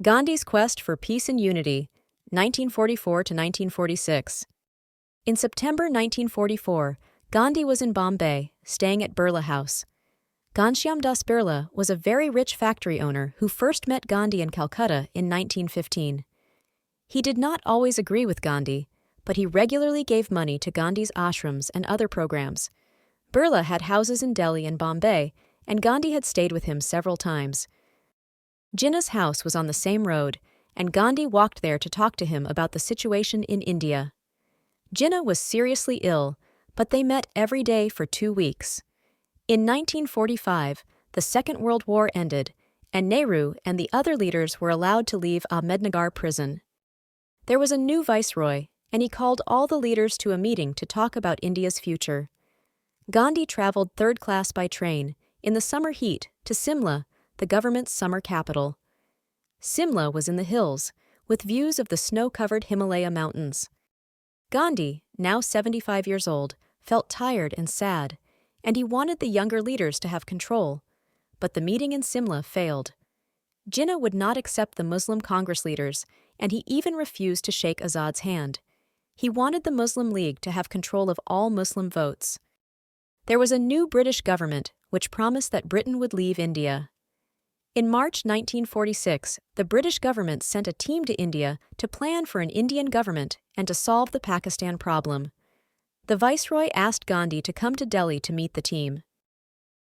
Gandhi's Quest for Peace and Unity, 1944 to 1946. In September 1944, Gandhi was in Bombay, staying at Birla House. Ghanshyam Das Birla was a very rich factory owner who first met Gandhi in Calcutta in 1915. He did not always agree with Gandhi, but he regularly gave money to Gandhi's ashrams and other programs. Birla had houses in Delhi and Bombay, and Gandhi had stayed with him several times. Jinnah's house was on the same road, and Gandhi walked there to talk to him about the situation in India. Jinnah was seriously ill, but they met every day for 2 weeks. In 1945, the Second World War ended, and Nehru and the other leaders were allowed to leave Ahmednagar prison. There was a new viceroy, and he called all the leaders to a meeting to talk about India's future. Gandhi traveled third class by train, in the summer heat, to Simla, the government's summer capital. Simla was in the hills, with views of the snow-covered Himalaya mountains. Gandhi, now 75 years old, felt tired and sad, and he wanted the younger leaders to have control. But the meeting in Simla failed. Jinnah would not accept the Muslim Congress leaders, and he even refused to shake Azad's hand. He wanted the Muslim League to have control of all Muslim votes. There was a new British government which promised that Britain would leave India. In March 1946, the British government sent a team to India to plan for an Indian government and to solve the Pakistan problem. The viceroy asked Gandhi to come to Delhi to meet the team.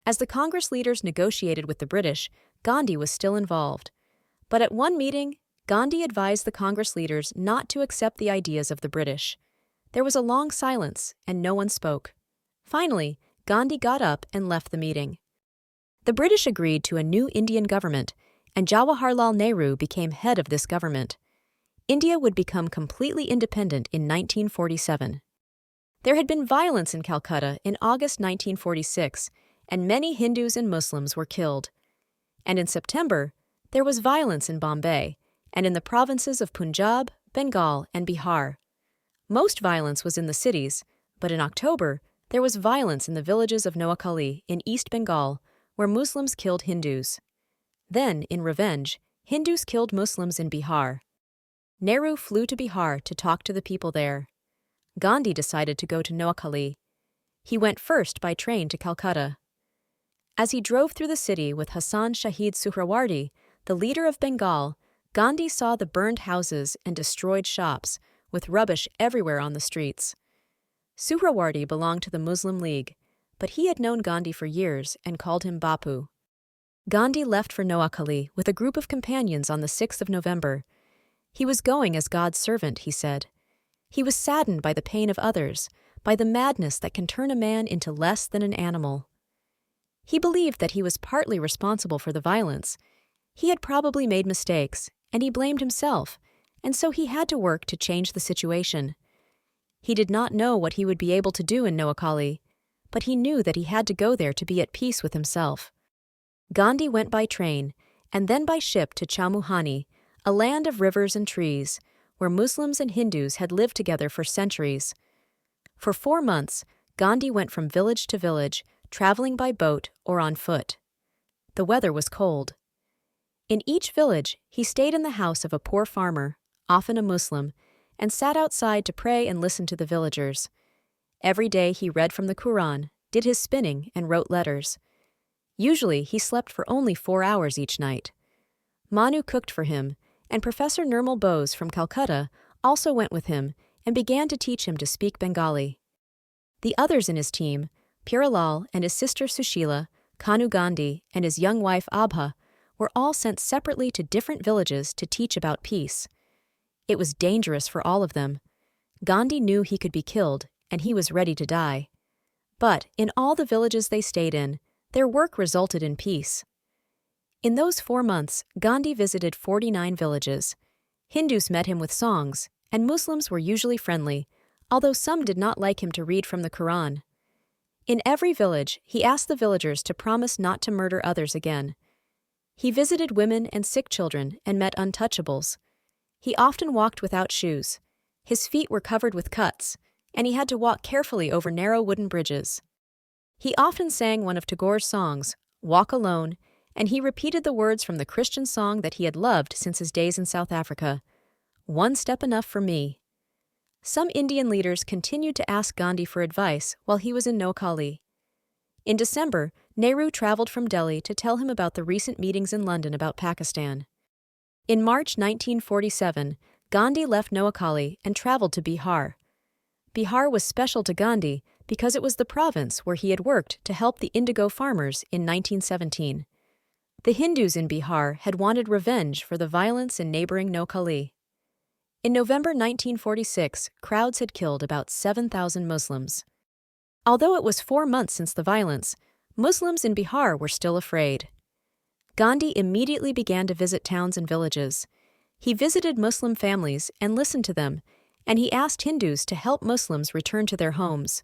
As the Congress leaders negotiated with the British, Gandhi was still involved. But at one meeting, Gandhi advised the Congress leaders not to accept the ideas of the British. There was a long silence, and no one spoke. Finally, Gandhi got up and left the meeting. The British agreed to a new Indian government, and Jawaharlal Nehru became head of this government. India would become completely independent in 1947. There had been violence in Calcutta in August 1946, and many Hindus and Muslims were killed. And in September, there was violence in Bombay, and in the provinces of Punjab, Bengal, and Bihar. Most violence was in the cities, but in October, there was violence in the villages of Noakhali in East Bengal, where Muslims killed Hindus. Then, in revenge, Hindus killed Muslims in Bihar. Nehru flew to Bihar to talk to the people there. Gandhi decided to go to Noakhali. He went first by train to Calcutta. As he drove through the city with Hassan Shahid Suhrawardi, the leader of Bengal, Gandhi saw the burned houses and destroyed shops, with rubbish everywhere on the streets. Suhrawardi belonged to the Muslim League, but he had known Gandhi for years and called him Bapu. Gandhi left for Noakhali with a group of companions on the 6th of November. He was going as God's servant, he said. He was saddened by the pain of others, by the madness that can turn a man into less than an animal. He believed that he was partly responsible for the violence. He had probably made mistakes, and he blamed himself, and so he had to work to change the situation. He did not know what he would be able to do in Noakhali, but he knew that he had to go there to be at peace with himself. Gandhi went by train, and then by ship to Chamuhani, a land of rivers and trees, where Muslims and Hindus had lived together for centuries. For 4 months, Gandhi went from village to village, traveling by boat or on foot. The weather was cold. In each village, he stayed in the house of a poor farmer, often a Muslim, and sat outside to pray and listen to the villagers. Every day he read from the Quran, did his spinning, and wrote letters. Usually he slept for only 4 hours each night. Manu cooked for him, and Professor Nirmal Bose from Calcutta also went with him and began to teach him to speak Bengali. The others in his team, Piralal and his sister Sushila, Kanu Gandhi, and his young wife Abha, were all sent separately to different villages to teach about peace. It was dangerous for all of them. Gandhi knew he could be killed, and he was ready to die. But in all the villages they stayed in, their work resulted in peace. In those 4 months, Gandhi visited 49 villages. Hindus met him with songs, and Muslims were usually friendly, although some did not like him to read from the Quran. In every village, he asked the villagers to promise not to murder others again. He visited women and sick children and met untouchables. He often walked without shoes. His feet were covered with cuts, and he had to walk carefully over narrow wooden bridges. He often sang one of Tagore's songs, Walk Alone, and he repeated the words from the Christian song that he had loved since his days in South Africa, "One step enough for me." Some Indian leaders continued to ask Gandhi for advice while he was in Noakhali. In December, Nehru traveled from Delhi to tell him about the recent meetings in London about Pakistan. In March 1947, Gandhi left Noakhali and traveled to Bihar. Bihar was special to Gandhi because it was the province where he had worked to help the indigo farmers in 1917. The Hindus in Bihar had wanted revenge for the violence in neighboring Noakhali. In November 1946, crowds had killed about 7,000 Muslims. Although it was 4 months since the violence, Muslims in Bihar were still afraid. Gandhi immediately began to visit towns and villages. He visited Muslim families and listened to them, and he asked Hindus to help Muslims return to their homes.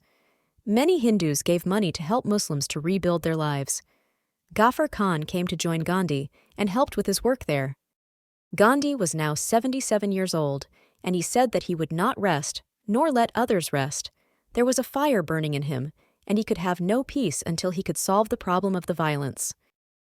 Many Hindus gave money to help Muslims to rebuild their lives. Ghaffar Khan came to join Gandhi and helped with his work there. Gandhi was now 77 years old, and he said that he would not rest, nor let others rest. There was a fire burning in him, and he could have no peace until he could solve the problem of the violence.